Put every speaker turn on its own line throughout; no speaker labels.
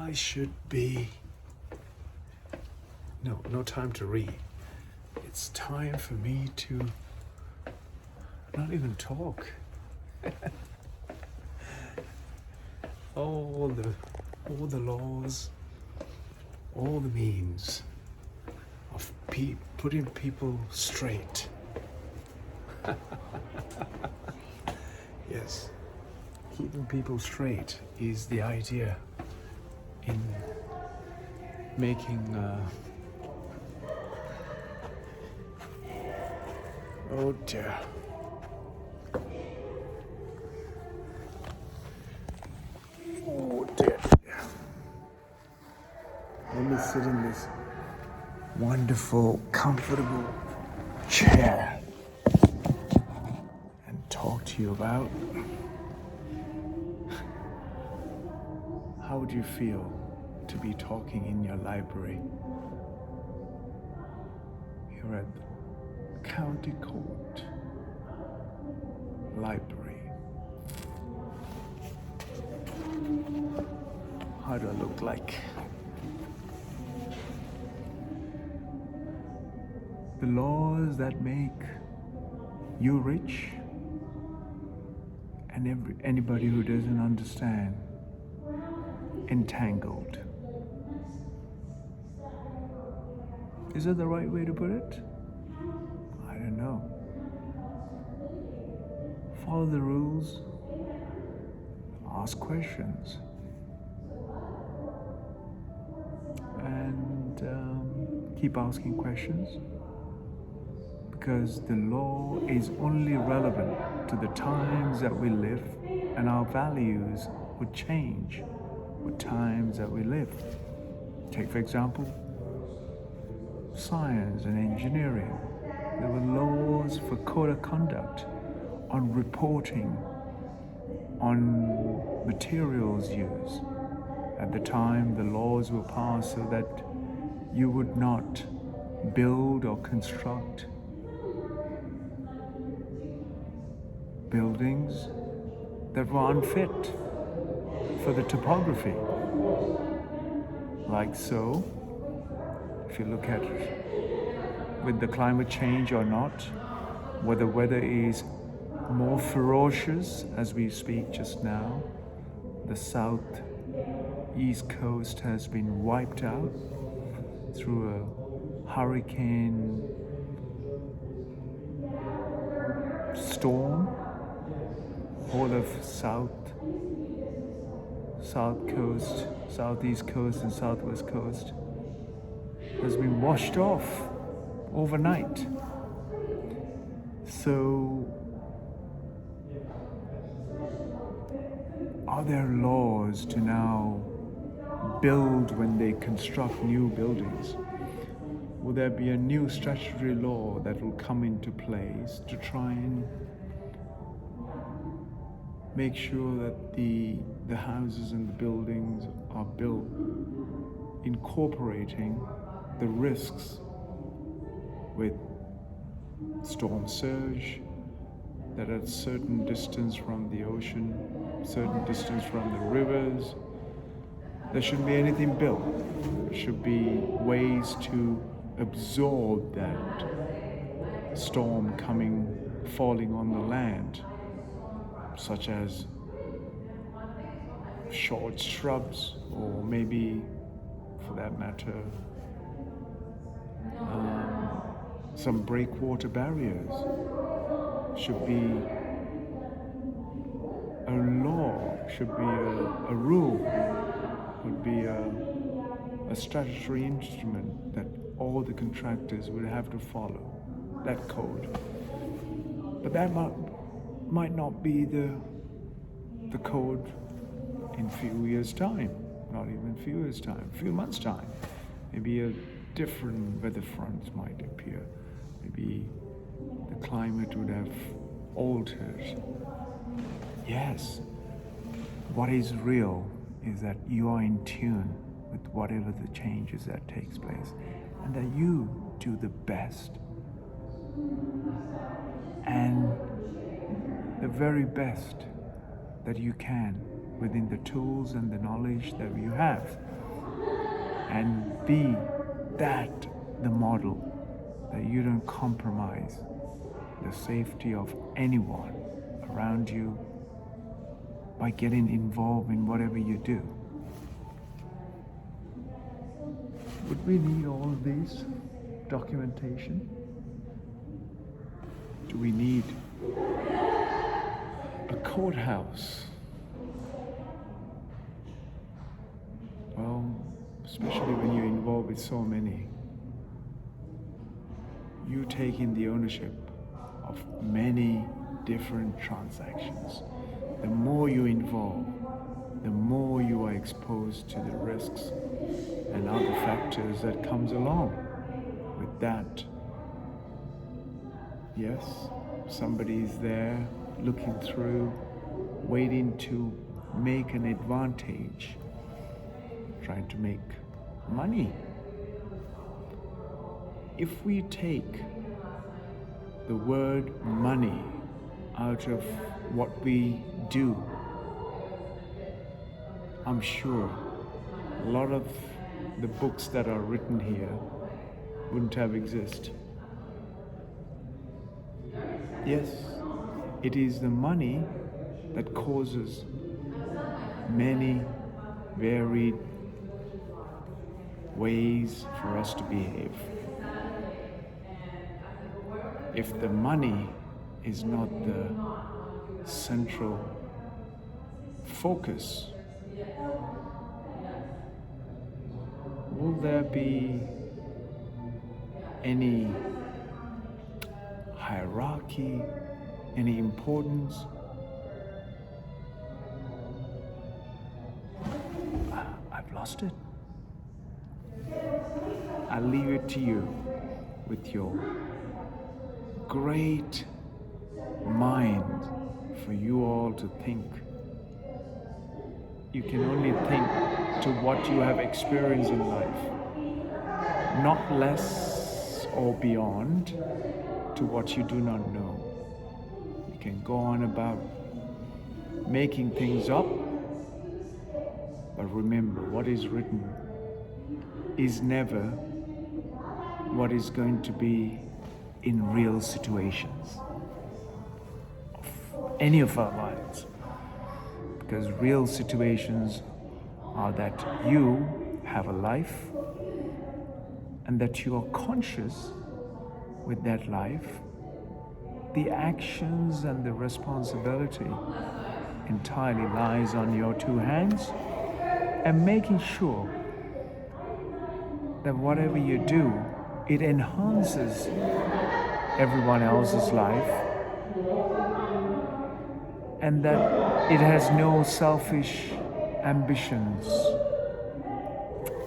I should be... No time to read. It's time for me to not even talk. all the laws, all the means of putting people straight. Yes, keeping people straight is the idea in making oh dear. Oh dear. Let me sit in this wonderful, comfortable chair and talk to you about how would you feel to be talking in your library here at the County Court Library. How do I look like? The laws that make you rich and anybody who doesn't understand entangled. Is that the right way to put it? I don't know. Follow the rules. Ask questions. And keep asking questions. Because the law is only relevant to the times that we live, and our values would change with times that we live. Take, for example, science and engineering. There were laws for code of conduct on reporting on materials used. At the time, the laws were passed so that you would not build or construct buildings that were unfit for the topography. Like so, if you look at it with the climate change or not, whether weather is more ferocious as we speak just now, the southeast coast has been wiped out through a hurricane storm. Whole of south coast, southeast coast and southwest coast has been washed off overnight. So are there laws to now build when they construct new buildings? Will there be a new statutory law that will come into place to try and make sure that the houses and the buildings are built incorporating the risks with storm surge, that at a certain distance from the ocean, certain distance from the rivers, there shouldn't be anything built. There should be ways to absorb that storm falling on the land, such as short shrubs, or maybe, for that matter, some breakwater barriers. Should be a law, should be a rule, would be a statutory instrument that all the contractors would have to follow, that code. But that might not be the code in a few years' time, not even a few years' time, a few months' time. Maybe a different weather front might appear. Maybe the climate would have altered. Yes, what is real is that you are in tune with whatever the changes that takes place, and that you do the best and the very best that you can within the tools and the knowledge that you have, and be that the model, that you don't compromise the safety of anyone around you by getting involved in whatever you do. Would we need all of these documentation? Do we need a courthouse? Well, especially when you're involved with so many, you taking the ownership of many different transactions. The more you involve, the more you are exposed to the risks and other factors that comes along with that. Yes, somebody is there looking through, waiting to make an advantage, trying to make money. If we take the word money out of what we do, I'm sure a lot of the books that are written here wouldn't have existed. Yes, it is the money that causes many varied ways for us to behave. If the money is not the central focus, will there be any hierarchy, any importance? I've lost it. I'll leave it to you with your great mind for you all to think. You can only think to what you have experienced in life, not less or beyond to what you do not know. You can go on about making things up, but remember, what is written is never what is going to be in real situations of any of our lives. Because real situations are that you have a life and that you are conscious with that life. The actions and the responsibility entirely lies on your two hands, and making sure that whatever you do, it enhances everyone else's life, and that it has no selfish ambitions.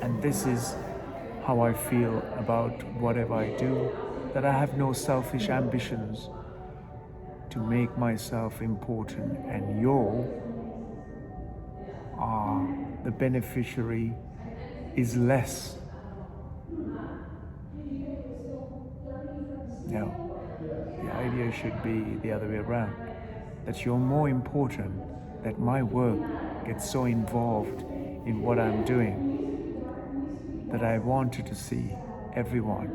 And this is how I feel about whatever I do, that I have no selfish ambitions to make myself important, and you are the beneficiary is less. No, the idea should be the other way around, that you're more important, that my work gets so involved in what I'm doing that I wanted to see everyone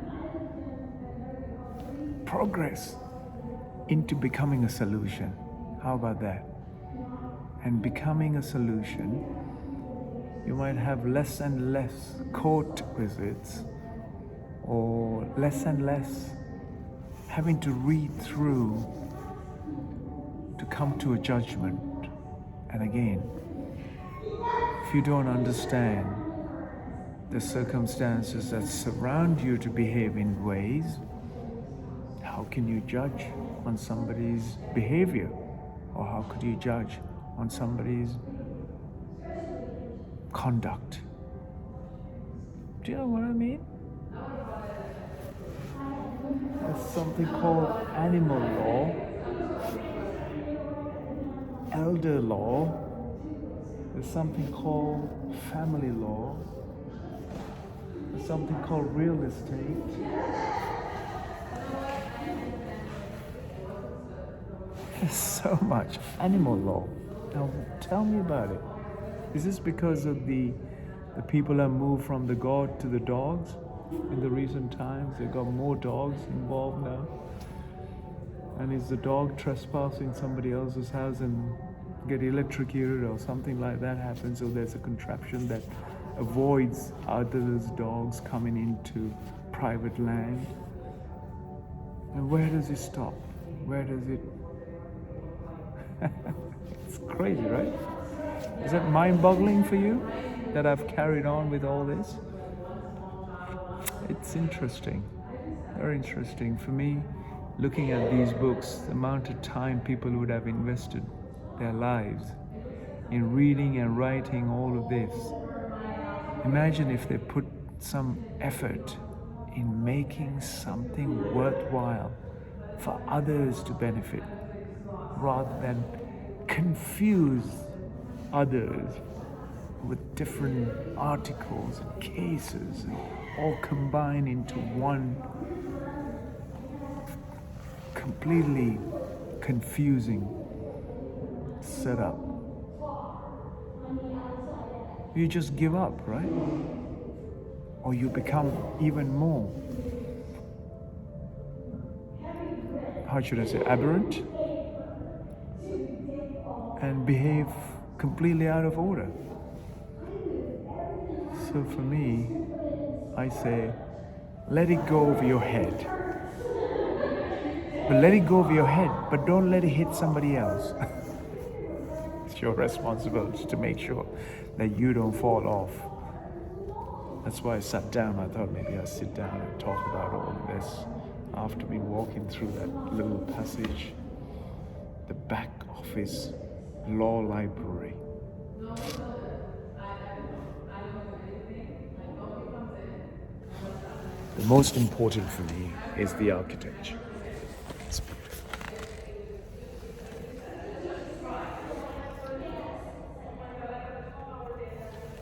progress into becoming a solution. How about that? And becoming a solution, you might have less and less court visits, or less and less having to read through to come to a judgment. And again, if you don't understand the circumstances that surround you to behave in ways, how can you judge on somebody's behavior? Or how could you judge on somebody's conduct? Do you know what I mean? There's something called animal law, elder law, there's something called family law, there's something called real estate. There's so much. Animal law. Now, tell me about it. Is this because of the people have moved from the God to the dogs in the recent times? They've got more dogs involved now. And is the dog trespassing somebody else's house and get electrocuted or something like that happens? So there's a contraption that avoids others' dogs coming into private land. And where does it stop? Where does it... It's crazy, right? Is that mind-boggling for you that I've carried on with all this? It's interesting, very interesting. For me, looking at these books, the amount of time people would have invested their lives in reading and writing all of this. Imagine if they put some effort in making something worthwhile for others to benefit, rather than confuse others with different articles and cases and all combine into one completely confusing setup. You just give up, right? Or you become even more, how should I say, aberrant and behave completely out of order. So for me, I say, let it go over your head. But let it go over your head, but don't let it hit somebody else. It's your responsibility to make sure that you don't fall off. That's why I sat down. I thought maybe I'll sit down and talk about all of this after me walking through that little passage, the back office law library. The most important for me is the architecture.